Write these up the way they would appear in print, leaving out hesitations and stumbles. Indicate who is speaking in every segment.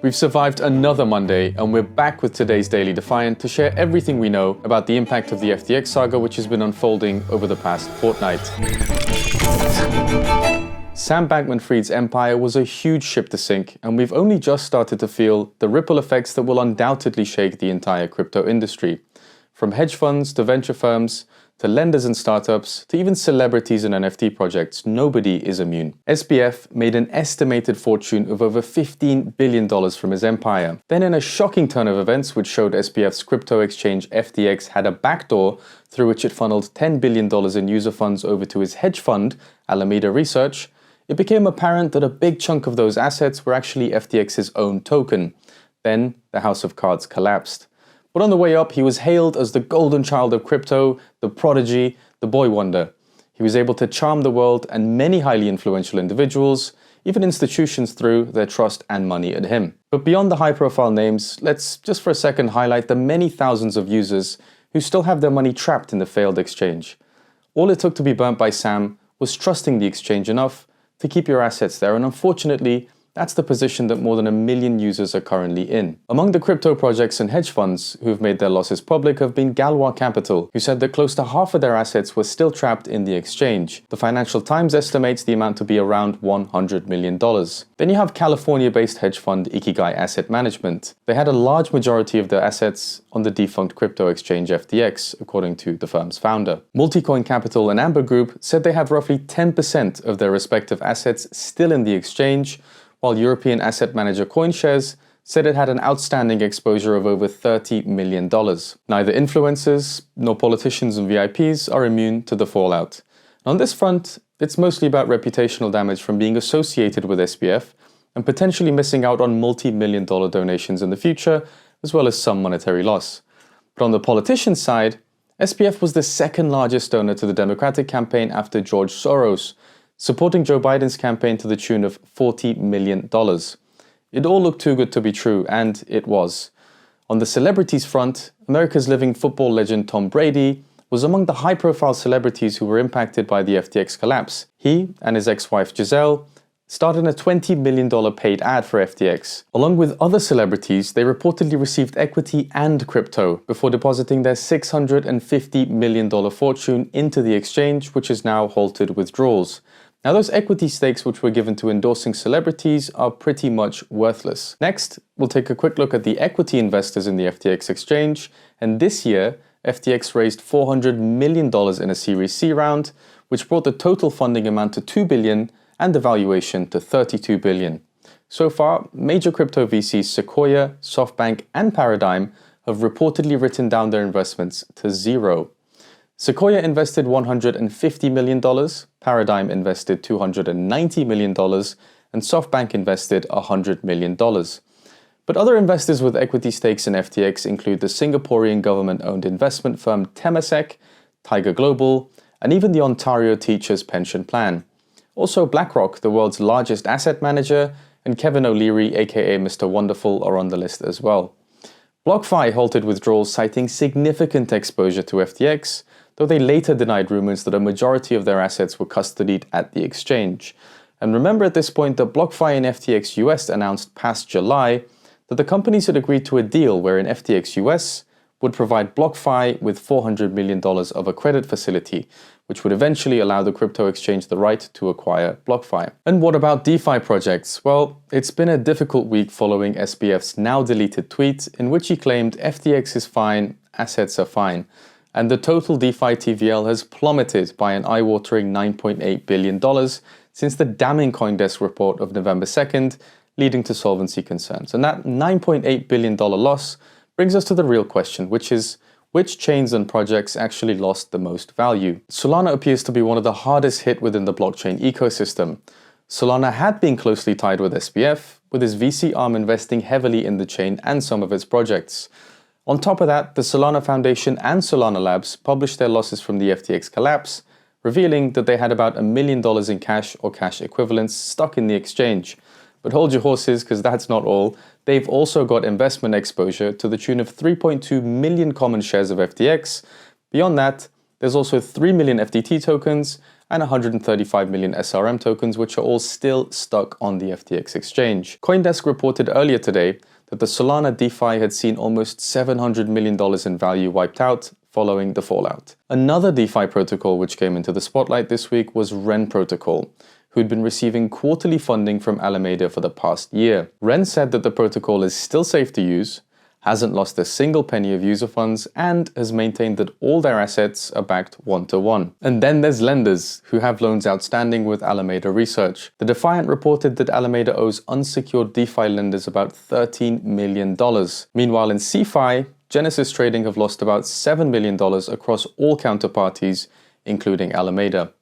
Speaker 1: We've survived another Monday, and we're back with today's Daily Defiant to share everything we know about the impact of the FTX saga which has been unfolding over the past fortnight. Sam Bankman-Fried's empire was a huge ship to sink, and we've only just started to feel the ripple effects that will undoubtedly shake the entire crypto industry. From hedge funds to venture firms, to lenders and startups, to even celebrities and NFT projects, nobody is immune. SBF made an estimated fortune of over $15 billion from his empire. Then in a shocking turn of events which showed SBF's crypto exchange FTX had a backdoor through which it funneled $10 billion in user funds over to his hedge fund, Alameda Research, it became apparent that a big chunk of those assets were actually FTX's own token. Then the house of cards collapsed. But on the way up, he was hailed as the golden child of crypto, the prodigy, the boy wonder. He was able to charm the world and many highly influential individuals, even institutions, threw their trust and money at him. But beyond the high-profile names, let's just for a second highlight the many thousands of users who still have their money trapped in the failed exchange. All it took to be burnt by Sam was trusting the exchange enough to keep your assets there, and unfortunately, that's the position that more than 1 million users are currently in. Among the crypto projects and hedge funds who've made their losses public have been Galois Capital, who said that close to half of their assets were still trapped in the exchange. The Financial Times estimates the amount to be around $100 million. Then you have California-based hedge fund Ikigai Asset Management. They had a large majority of their assets on the defunct crypto exchange FTX, according to the firm's founder. Multicoin Capital and Amber Group said they have roughly 10% of their respective assets still in the exchange, while European asset manager CoinShares said it had an outstanding exposure of over $30 million. Neither influencers nor politicians and VIPs are immune to the fallout. On this front, it's mostly about reputational damage from being associated with SBF and potentially missing out on multi-million-dollar donations in the future, as well as some monetary loss. But on the politician side, SBF was the second largest donor to the Democratic campaign after George Soros, supporting Joe Biden's campaign to the tune of $40 million. It all looked too good to be true, and it was. On the celebrities front, America's living football legend Tom Brady was among the high-profile celebrities who were impacted by the FTX collapse. He and his ex-wife Giselle started a $20 million paid ad for FTX. Along with other celebrities, they reportedly received equity and crypto before depositing their $650 million fortune into the exchange, which has now halted withdrawals. Now, those equity stakes which were given to endorsing celebrities are pretty much worthless. Next, we'll take a quick look at the equity investors in the FTX exchange, and this year, FTX raised $400 million in a Series C round, which brought the total funding amount to $2 billion and the valuation to $32 billion. So far, major crypto VCs Sequoia, SoftBank, and Paradigm have reportedly written down their investments to zero. Sequoia invested $150 million, Paradigm invested $290 million, and SoftBank invested $100 million. But other investors with equity stakes in FTX include the Singaporean government-owned investment firm Temasek, Tiger Global, and even the Ontario Teachers' Pension Plan. Also, BlackRock, the world's largest asset manager, and Kevin O'Leary, aka Mr. Wonderful, are on the list as well. BlockFi halted withdrawals, citing significant exposure to FTX, though they later denied rumors that a majority of their assets were custodied at the exchange. And remember at this point that BlockFi and FTX US announced past July that the companies had agreed to a deal wherein FTX US would provide BlockFi with $400 million of a credit facility, which would eventually allow the crypto exchange the right to acquire BlockFi. And what about DeFi projects? Well, it's been a difficult week following SBF's now deleted tweet in which he claimed FTX is fine, assets are fine. And the total DeFi TVL has plummeted by an eye-watering $9.8 billion since the damning CoinDesk report of November 2nd, leading to solvency concerns. And that $9.8 billion loss brings us to the real question, which is, which chains and projects actually lost the most value? Solana appears to be one of the hardest hit within the blockchain ecosystem. Solana had been closely tied with SBF, with his VC arm investing heavily in the chain and some of its projects. On top of that, the Solana Foundation and Solana Labs published their losses from the FTX collapse, revealing that they had about $1 million in cash or cash equivalents stuck in the exchange. But hold your horses, because that's not all. They've also got investment exposure to the tune of 3.2 million common shares of FTX. Beyond that, there's also 3 million FTT tokens and 135 million SRM tokens, which are all still stuck on the FTX exchange. CoinDesk reported earlier today that the Solana DeFi had seen almost $700 million in value wiped out following the fallout. Another DeFi protocol which came into the spotlight this week was Ren Protocol, who'd been receiving quarterly funding from Alameda for the past year. Ren said that the protocol is still safe to use, hasn't lost a single penny of user funds, and has maintained that all their assets are backed one-to-one. And then there's lenders, who have loans outstanding with Alameda Research. The Defiant reported that Alameda owes unsecured DeFi lenders about $13 million. Meanwhile, in CeFi, Genesis Trading have lost about $7 million across all counterparties, including Alameda.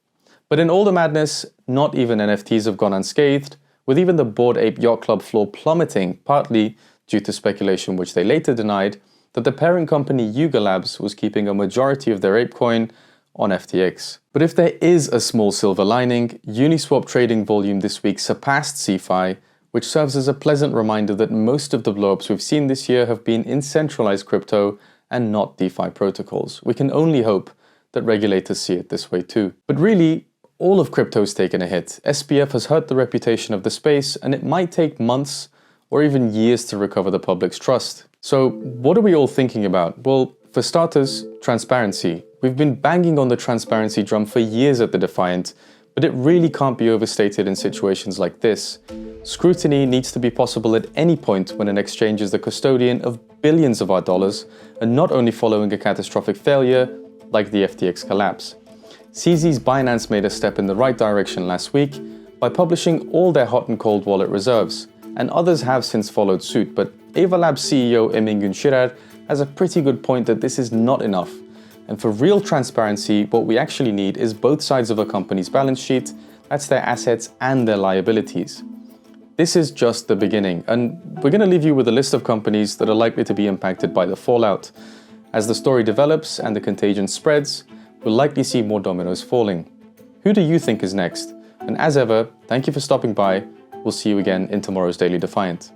Speaker 1: But in all the madness, not even NFTs have gone unscathed, with even the Bored Ape Yacht Club floor plummeting, partly due to speculation which they later denied, that the parent company Yuga Labs was keeping a majority of their ApeCoin on FTX. But if there is a small silver lining, Uniswap trading volume this week surpassed CeFi, which serves as a pleasant reminder that most of the blowups we've seen this year have been in centralized crypto and not DeFi protocols. We can only hope that regulators see it this way too. But really, all of crypto's taken a hit. SBF has hurt the reputation of the space, and it might take months or even years to recover the public's trust. So what are we all thinking about? Well, for starters, transparency. We've been banging on the transparency drum for years at the Defiant, but it really can't be overstated in situations like this. Scrutiny needs to be possible at any point when an exchange is the custodian of billions of our dollars, and not only following a catastrophic failure like the FTX collapse. CZ's Binance made a step in the right direction last week by publishing all their hot and cold wallet reserves, and others have since followed suit, but Ava Labs CEO Emin Shirar has a pretty good point that this is not enough. And for real transparency, what we actually need is both sides of a company's balance sheet, that's their assets and their liabilities. This is just the beginning, and we're going to leave you with a list of companies that are likely to be impacted by the fallout. As the story develops and the contagion spreads, we'll likely see more dominoes falling. Who do you think is next? And as ever, thank you for stopping by. We'll see you again in tomorrow's Daily Defiant.